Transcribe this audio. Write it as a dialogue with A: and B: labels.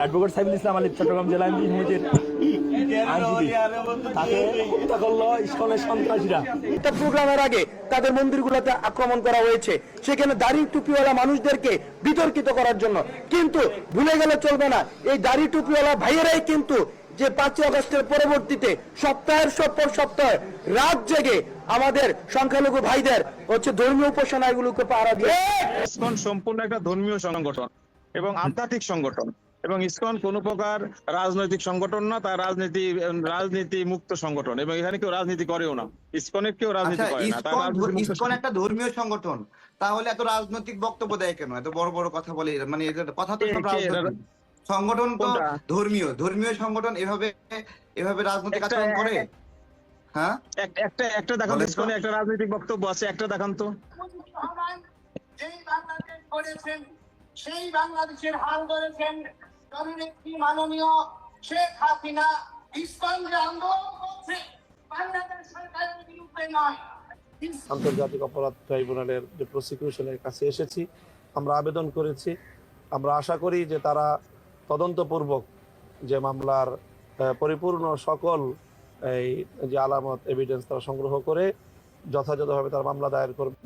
A: Advocate Saiful Islam Ali Chittagong জেলা আইনজীবীদের আইনজীবী তাকে হত্যা করলো ইসকনের সন্ত্রাসীরা।
B: একটা প্রোগ্রামের আগে তাদের মন্দিরগুলোতে আক্রমণ করা হয়েছে, সেখানে দাড়ি টুপিওয়ালা মানুষদেরকে বিতর্কিত করার জন্য। কিন্তু ভুলে গেলে চলবে না, এই দাড়ি টুপিওয়ালা ভাইয়েরাই কিন্তু যে 5ই আগস্টের পরবর্তীতে সপ্তাহের পর সপ্তাহে রাত জেগে আমাদের সংখ্যালঘু ভাইদের ধর্মীয় উপাসনাগুলোকে পাহারা দিয়ে।
C: ইসকন সম্পূর্ণ একটা ধর্মীয় সংগঠন এবং আধ্যাত্মিক সংগঠন, এবং ইসকন কোন প্রকার রাজনৈতিক সংগঠন না, তার রাজনীতি মুক্ত সংগঠন, এবং এখানে কেউ রাজনীতি করেও না। ইসকনের কেউ রাজনীতি করে না।
D: ইসকন একটা ধর্মীয় সংগঠন, তাহলে এত রাজনৈতিক বক্তব্য দেয় কেন? এত বড় বড় কথা বলে, মানে কথা তো সব রাজনৈতিক। সংগঠন তো ধর্মীয় সংগঠন এভাবে রাজনৈতিক আচরণ করে? হ্যাঁ,
C: একটা দেখান ইসকনে একটা রাজনৈতিক বক্তব্য আছে, একটা দেখান তো।
E: যেই বাংলাদেশ করেছেন, সেই বাংলাদেশের হাল ধরেছেন জননেত্রী মাননীয় শেখ হাসিনা। ইসকন যে আন্দোলন করছে বাংলাদেশ সরকারের বিরুদ্ধে নয়।
F: আন্তর্জাতিক অপরাধ ট্রাইব্যুনালের যে প্রসিকিউশনের কাছে এসেছি, আমরা আবেদন করেছি। আমরা আশা করি যে তারা তদন্তপূর্বক যে মামলার পরিপূর্ণ সকল এই যে আলামত এভিডেন্স তারা সংগ্রহ করে যথাযথভাবে তারা মামলা দায়ের করবে।